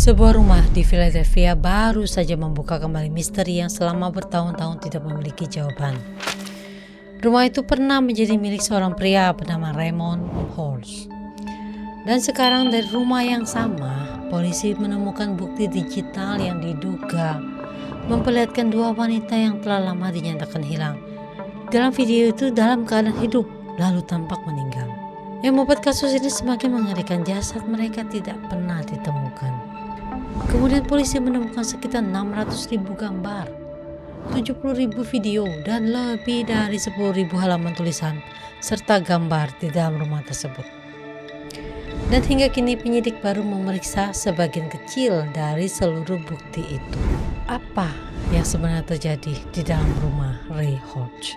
Sebuah rumah di Philadelphia baru saja membuka kembali misteri yang selama bertahun-tahun tidak memiliki jawaban. Rumah itu pernah menjadi milik seorang pria bernama Raymond Holtz. Dan sekarang dari rumah yang sama, polisi menemukan bukti digital yang diduga memperlihatkan dua wanita yang telah lama dinyatakan hilang. Dalam video itu dalam keadaan hidup, lalu tampak meninggal. Yang membuat kasus ini semakin mengerikan, jasad mereka tidak pernah ditemukan. Kemudian polisi menemukan sekitar 600.000 gambar, 70.000 video, dan lebih dari 10.000 halaman tulisan serta gambar di dalam rumah tersebut. Dan hingga kini penyidik baru memeriksa sebagian kecil dari seluruh bukti itu. Apa yang sebenarnya terjadi di dalam rumah Ray Holtz?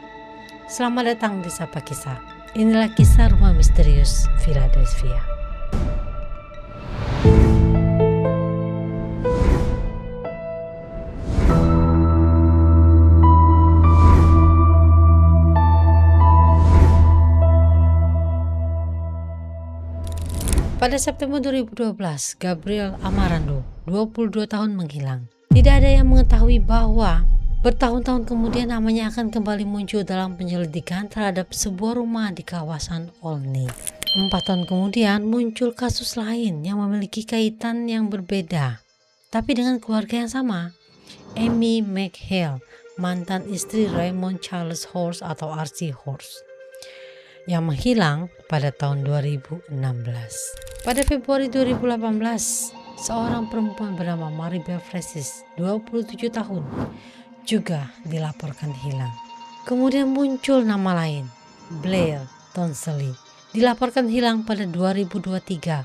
Selamat datang di Sapa Kisah. Inilah kisah rumah misterius Philadelphia. Pada September 2012, Gabriel Amarando, 22 tahun menghilang. Tidak ada yang mengetahui bahwa bertahun-tahun kemudian namanya akan kembali muncul dalam penyelidikan terhadap sebuah rumah di kawasan Olney. 4 tahun kemudian muncul kasus lain yang memiliki kaitan yang berbeda, tapi dengan keluarga yang sama. Amy McHale, mantan istri Raymond Charles Holtz atau R.C. Holtz, yang menghilang pada tahun 2016. Pada Februari 2018, seorang perempuan bernama Maribel Francis, 27 tahun, juga dilaporkan hilang. Kemudian muncul nama lain, Blair Tonsley, dilaporkan hilang pada 2023.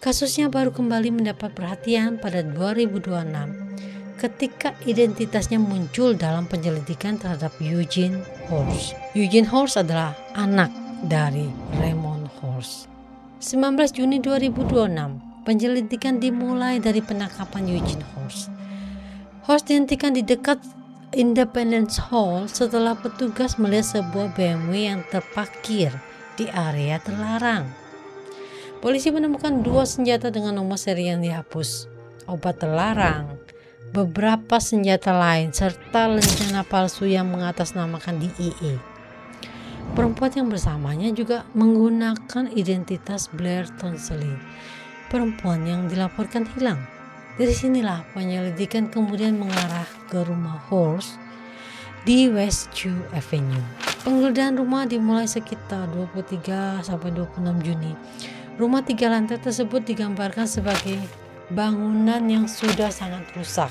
Kasusnya baru kembali mendapat perhatian pada 2026 ketika identitasnya muncul dalam penyelidikan terhadap Eugene Holtz. Eugene Holtz adalah anak dari Raymond Holtz. 19 Juni 2026, penyelidikan dimulai dari penangkapan Eugene Holtz. Holtz dihentikan di dekat Independence Hall setelah petugas melihat sebuah BMW yang terparkir di area terlarang. Polisi menemukan 2 senjata dengan nomor seri yang dihapus, obat terlarang, beberapa senjata lain, serta lencana palsu yang mengatasnamakan DEA. Perempuan yang bersamanya juga menggunakan identitas Blair Tonsley, perempuan yang dilaporkan hilang. Dari sinilah penyelidikan kemudian mengarah ke rumah Holtz di Westview Avenue. Penggeledahan rumah dimulai sekitar 23-26 Juni. Rumah 3 lantai tersebut digambarkan sebagai bangunan yang sudah sangat rusak.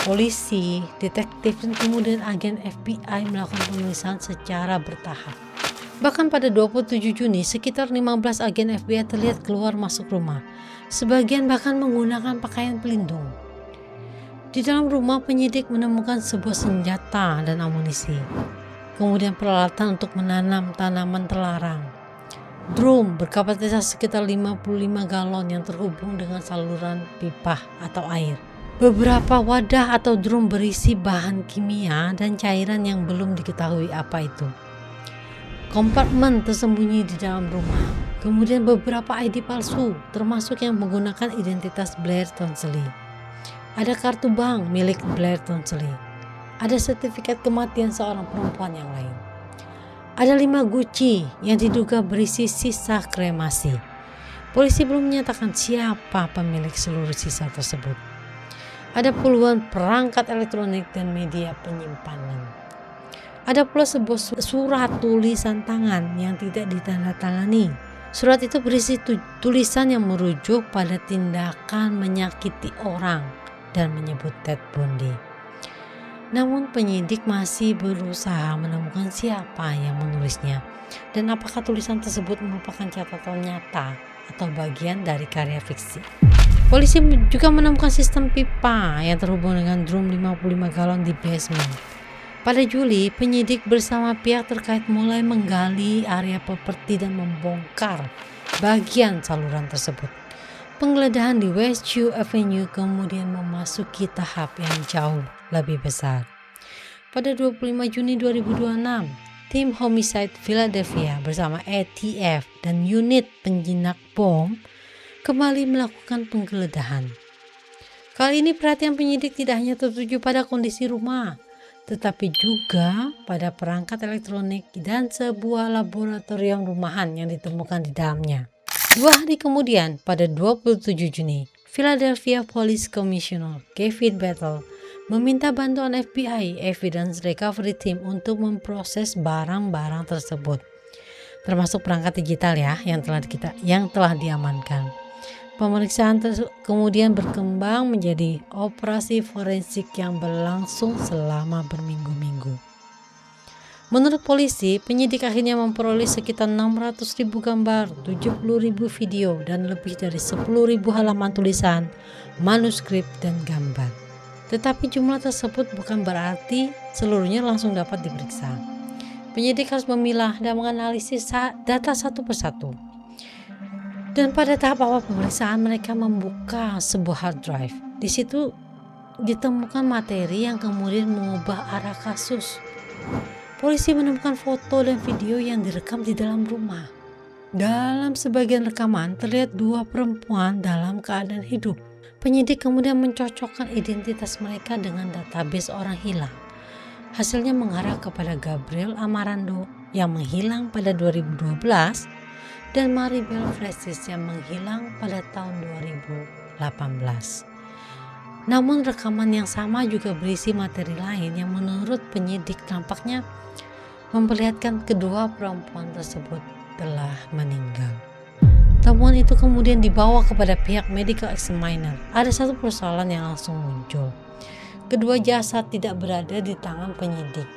Polisi, detektif, dan kemudian agen FBI melakukan pemeriksaan secara bertahap. Bahkan pada 27 Juni, sekitar 15 agen FBI terlihat keluar masuk rumah. Sebagian bahkan menggunakan pakaian pelindung. Di dalam rumah, penyidik menemukan sebuah senjata dan amunisi. Kemudian peralatan untuk menanam tanaman terlarang. Drum berkapasitas sekitar 55 galon yang terhubung dengan saluran pipa atau air. Beberapa wadah atau drum berisi bahan kimia dan cairan yang belum diketahui apa itu. Kompartemen tersembunyi di dalam rumah. Kemudian beberapa ID palsu, termasuk yang menggunakan identitas Blair Tonsley. Ada kartu bank milik Blair Tonsley. Ada sertifikat kematian seorang perempuan yang lain. Ada 5 guci yang diduga berisi sisa kremasi. Polisi belum menyatakan siapa pemilik seluruh sisa tersebut. Ada puluhan perangkat elektronik dan media penyimpanan. Ada pula sebuah surat tulisan tangan yang tidak ditandatangani. Surat itu berisi tulisan yang merujuk pada tindakan menyakiti orang dan menyebut Ted Bundy. Namun penyidik masih berusaha menemukan siapa yang menulisnya dan apakah tulisan tersebut merupakan catatan nyata atau bagian dari karya fiksi. Polisi juga menemukan sistem pipa yang terhubung dengan drum 55 galon di basement. Pada Juli, penyidik bersama pihak terkait mulai menggali area properti dan membongkar bagian saluran tersebut. Penggeledahan di Westview Avenue kemudian memasuki tahap yang jauh lebih besar. Pada 25 Juni 2026, tim Homicide Philadelphia bersama ATF dan unit penjinak bom kembali melakukan penggeledahan. Kali ini perhatian penyidik tidak hanya tertuju pada kondisi rumah, tetapi juga pada perangkat elektronik dan sebuah laboratorium rumahan yang ditemukan di dalamnya. 2 hari kemudian, pada 27 Juni, Philadelphia Police Commissioner Kevin Battle meminta bantuan FBI Evidence Recovery Team untuk memproses barang-barang tersebut, termasuk perangkat digital yang telah diamankan. Pemeriksaan kemudian berkembang menjadi operasi forensik yang berlangsung selama berminggu-minggu. Menurut polisi, penyidik akhirnya memperoleh sekitar 600.000 gambar, 70.000 video, dan lebih dari 10.000 halaman tulisan, manuskrip, dan gambar. Tetapi jumlah tersebut bukan berarti seluruhnya langsung dapat diperiksa. Penyidik harus memilah dan menganalisis data satu persatu. Dan pada tahap awal pemeriksaan, mereka membuka sebuah hard drive. Di situ ditemukan materi yang kemudian mengubah arah kasus. Polisi menemukan foto dan video yang direkam di dalam rumah. Dalam sebagian rekaman terlihat 2 perempuan dalam keadaan hidup. Penyidik kemudian mencocokkan identitas mereka dengan database orang hilang. Hasilnya mengarah kepada Gabriel Amarando yang menghilang pada 2012 dan Maribel Francis yang menghilang pada tahun 2018. Namun rekaman yang sama juga berisi materi lain yang menurut penyidik tampaknya memperlihatkan kedua perempuan tersebut telah meninggal. Temuan itu kemudian dibawa kepada pihak medical examiner. Ada satu persoalan yang langsung muncul. Kedua jasad tidak berada di tangan penyidik.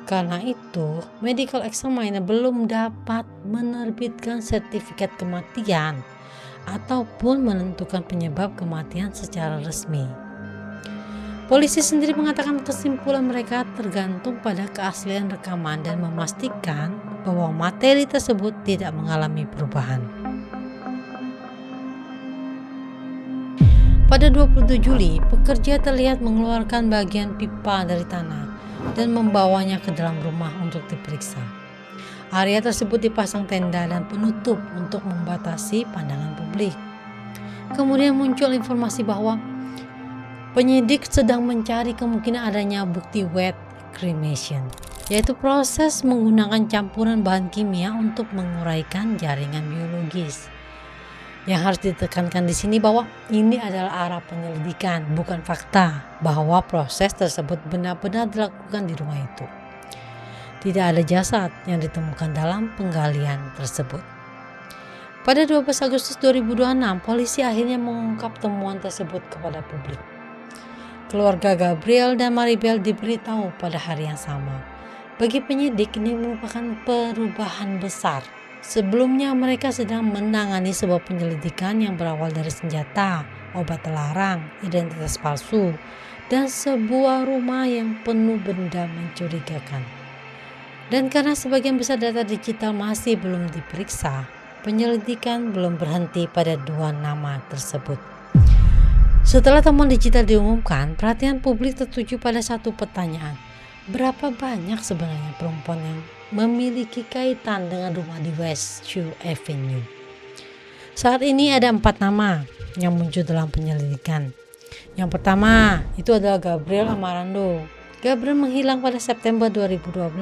Karena itu, medical examiner belum dapat menerbitkan sertifikat kematian ataupun menentukan penyebab kematian secara resmi. Polisi sendiri mengatakan kesimpulan mereka tergantung pada keaslian rekaman dan memastikan bahwa materi tersebut tidak mengalami perubahan. Pada 27 Juli, pekerja terlihat mengeluarkan bagian pipa dari tanah dan membawanya ke dalam rumah untuk diperiksa. Area tersebut dipasang tenda dan penutup untuk membatasi pandangan publik. Kemudian muncul informasi bahwa penyidik sedang mencari kemungkinan adanya bukti wet cremation, yaitu proses menggunakan campuran bahan kimia untuk menguraikan jaringan biologis. Yang harus ditekankan di sini bahwa ini adalah arah penyelidikan, bukan fakta bahwa proses tersebut benar-benar dilakukan di rumah itu. Tidak ada jasad yang ditemukan dalam penggalian tersebut. Pada 12 Agustus 2026, polisi akhirnya mengungkap temuan tersebut kepada publik. Keluarga Gabriel dan Maribel diberitahu pada hari yang sama. Bagi penyidik ini merupakan perubahan besar. Sebelumnya mereka sedang menangani sebuah penyelidikan yang berawal dari senjata, obat terlarang, identitas palsu, dan sebuah rumah yang penuh benda mencurigakan. Dan karena sebagian besar data digital masih belum diperiksa, penyelidikan belum berhenti pada 2 nama tersebut. Setelah temuan digital diumumkan, perhatian publik tertuju pada satu pertanyaan. Berapa banyak sebenarnya perempuan yang memiliki kaitan dengan rumah di West Shore Avenue? Saat ini ada 4 nama yang muncul dalam penyelidikan. Yang pertama itu adalah Gabriel Amarando. Gabriel menghilang pada September 2012.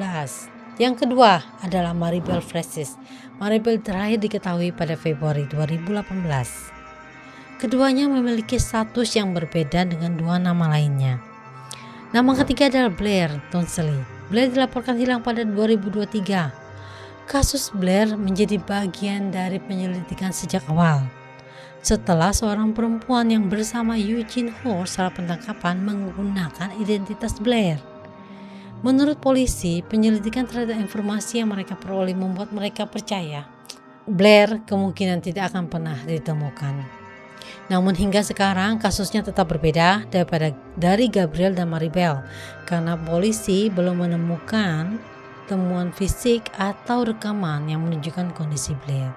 Yang kedua adalah Maribel Francis. Maribel terakhir diketahui pada Februari 2018. Keduanya memiliki status yang berbeda dengan 2 nama lainnya. Nama ketiga adalah Blair Tonsley. Blair dilaporkan hilang pada 2023. Kasus Blair menjadi bagian dari penyelidikan sejak awal. Setelah seorang perempuan yang bersama Eugene Horst salah penangkapan menggunakan identitas Blair. Menurut polisi, penyelidikan terhadap informasi yang mereka peroleh membuat mereka percaya Blair kemungkinan tidak akan pernah ditemukan. Namun hingga sekarang kasusnya tetap berbeda dari Gabriel dan Maribel karena polisi belum menemukan temuan fisik atau rekaman yang menunjukkan kondisi Blair.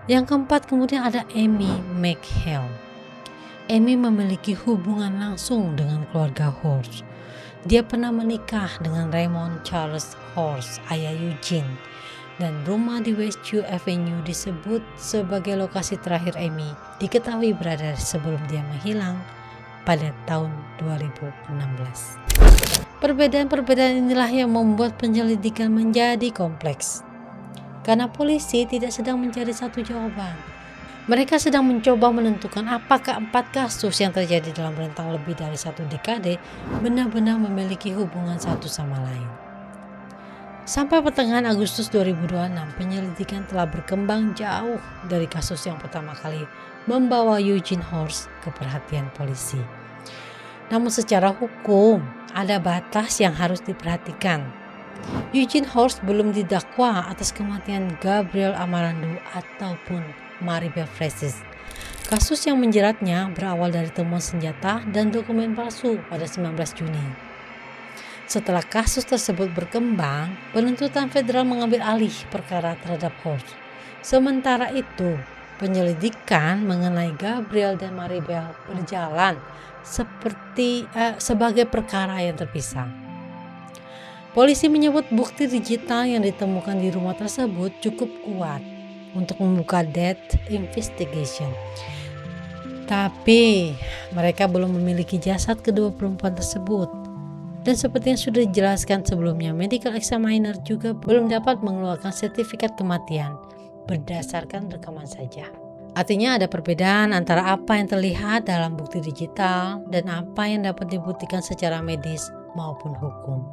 Yang keempat kemudian ada Amy McHale. Amy memiliki hubungan langsung dengan keluarga Horst. Dia pernah menikah dengan Raymond Charles Horst, ayah Eugene. dan rumah di Westview Avenue disebut sebagai lokasi terakhir Amy diketahui berada sebelum dia menghilang pada tahun 2016. Perbedaan-perbedaan inilah yang membuat penyelidikan menjadi kompleks. Karena polisi tidak sedang mencari satu jawaban. Mereka sedang mencoba menentukan apakah 4 kasus yang terjadi dalam rentang lebih dari 1 dekade benar-benar memiliki hubungan satu sama lain. Sampai pertengahan Agustus 2026, penyelidikan telah berkembang jauh dari kasus yang pertama kali membawa Eugene Horst ke perhatian polisi. Namun secara hukum, ada batas yang harus diperhatikan. Eugene Horst belum didakwa atas kematian Gabriel Amarando ataupun Maribel Frasis. Kasus yang menjeratnya berawal dari temuan senjata dan dokumen palsu pada 19 Juni. Setelah kasus tersebut berkembang, penuntutan federal mengambil alih perkara terhadap Horst. Sementara itu, penyelidikan mengenai Gabriel dan Maribel berjalan sebagai perkara yang terpisah. Polisi menyebut bukti digital yang ditemukan di rumah tersebut cukup kuat untuk membuka death investigation. Tapi mereka belum memiliki jasad kedua perempuan tersebut. Dan seperti yang sudah dijelaskan sebelumnya, medical examiner juga belum dapat mengeluarkan sertifikat kematian berdasarkan rekaman saja. Artinya ada perbedaan antara apa yang terlihat dalam bukti digital dan apa yang dapat dibuktikan secara medis maupun hukum.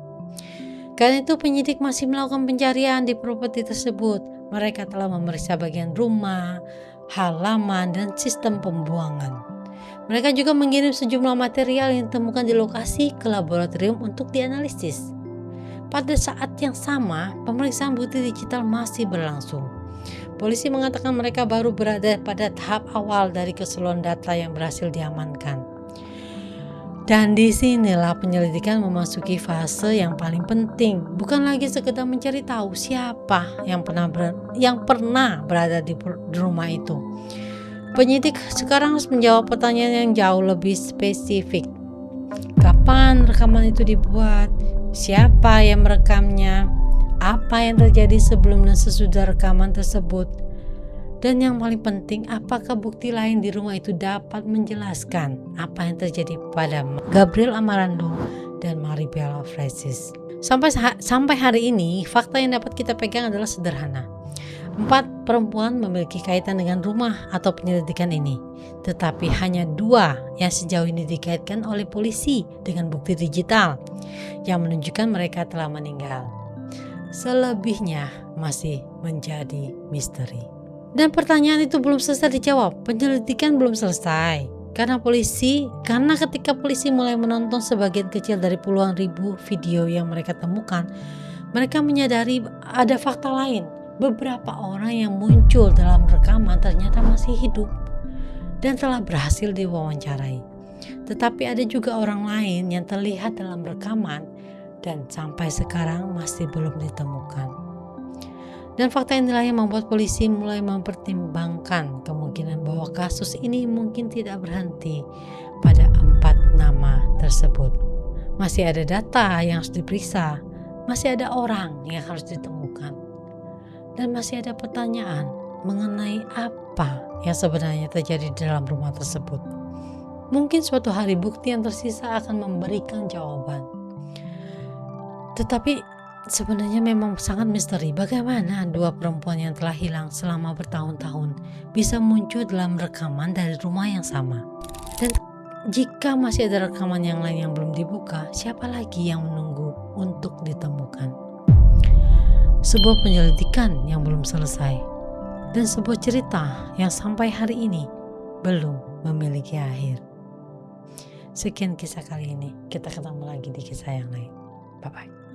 Karena itu penyidik masih melakukan pencarian di properti tersebut. Mereka telah memeriksa bagian rumah, halaman, dan sistem pembuangan. Mereka juga mengirim sejumlah material yang ditemukan di lokasi ke laboratorium untuk dianalisis. Pada saat yang sama, pemeriksaan bukti digital masih berlangsung. Polisi mengatakan mereka baru berada pada tahap awal dari keseluruhan data yang berhasil diamankan. Dan disinilah penyelidikan memasuki fase yang paling penting, bukan lagi sekedar mencari tahu siapa yang pernah berada di rumah itu. Penyidik sekarang harus menjawab pertanyaan yang jauh lebih spesifik. Kapan rekaman itu dibuat? Siapa yang merekamnya? Apa yang terjadi sebelum dan sesudah rekaman tersebut? Dan yang paling penting, apakah bukti lain di rumah itu dapat menjelaskan apa yang terjadi pada Gabriel Amarando dan Maribel Frasis? Sampai hari ini, fakta yang dapat kita pegang adalah sederhana. 4 perempuan memiliki kaitan dengan rumah atau penyelidikan ini, tetapi hanya 2 yang sejauh ini dikaitkan oleh polisi dengan bukti digital yang menunjukkan mereka telah meninggal. Selebihnya masih menjadi misteri. Dan pertanyaan itu belum selesai dijawab, penyelidikan belum selesai. Karena ketika polisi mulai menonton sebagian kecil dari puluhan ribu video yang mereka temukan, mereka menyadari ada fakta lain. Beberapa orang yang muncul dalam rekaman ternyata masih hidup dan telah berhasil diwawancarai. Tetapi ada juga orang lain yang terlihat dalam rekaman dan sampai sekarang masih belum ditemukan. Dan fakta inilah yang membuat polisi mulai mempertimbangkan kemungkinan bahwa kasus ini mungkin tidak berhenti pada 4 nama tersebut. Masih ada data yang harus diperiksa, masih ada orang yang harus ditemukan, dan masih ada pertanyaan mengenai apa yang sebenarnya terjadi di dalam rumah tersebut. Mungkin suatu hari bukti yang tersisa akan memberikan jawaban. Tetapi sebenarnya memang sangat misteri bagaimana 2 perempuan yang telah hilang selama bertahun-tahun bisa muncul dalam rekaman dari rumah yang sama. Dan jika masih ada rekaman yang lain yang belum dibuka, siapa lagi yang menunggu untuk ditemukan? Sebuah penyelidikan yang belum selesai dan sebuah cerita yang sampai hari ini belum memiliki akhir. Sekian kisah kali ini, kita ketemu lagi di kisah yang lain. Bye-bye.